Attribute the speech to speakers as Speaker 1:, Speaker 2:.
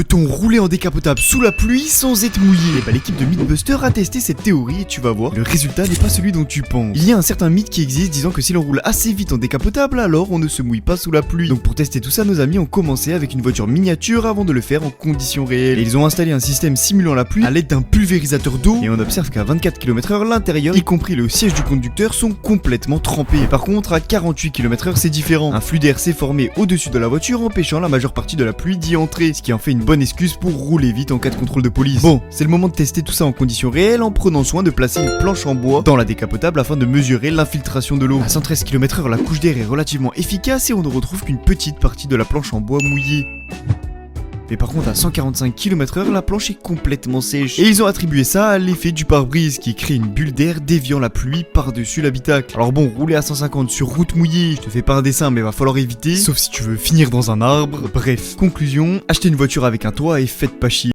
Speaker 1: Peut-on rouler en décapotable sous la pluie sans être mouillé? Et bah l'équipe de Mythbuster a testé cette théorie et tu vas voir, le résultat n'est pas celui dont tu penses. Il y a un certain mythe qui existe disant que si l'on roule assez vite en décapotable, alors on ne se mouille pas sous la pluie. Donc pour tester tout ça, nos amis ont commencé avec une voiture miniature avant de le faire en conditions réelles. Et ils ont installé un système simulant la pluie à l'aide d'un pulvérisateur d'eau et on observe qu'à 24 km/h, l'intérieur, y compris le siège du conducteur, sont complètement trempés. Par contre, à 48 km/h, c'est différent. Un flux d'air s'est formé au-dessus de la voiture empêchant la majeure partie de la pluie d'y entrer, ce qui en fait une bonne excuse pour rouler vite en cas de contrôle de police. Bon, c'est le moment de tester tout ça en conditions réelles en prenant soin de placer une planche en bois dans la décapotable afin de mesurer l'infiltration de l'eau. À 113 km/h, la couche d'air est relativement efficace et on ne retrouve qu'une petite partie de la planche en bois mouillée. Mais par contre à 145 km/h, la planche est complètement sèche. Et ils ont attribué ça à l'effet du pare-brise qui crée une bulle d'air déviant la pluie par-dessus l'habitacle. Alors bon, rouler à 150 sur route mouillée, je te fais pas un dessin mais va falloir éviter, sauf si tu veux finir dans un arbre. Bref, conclusion, achetez une voiture avec un toit et faites pas chier.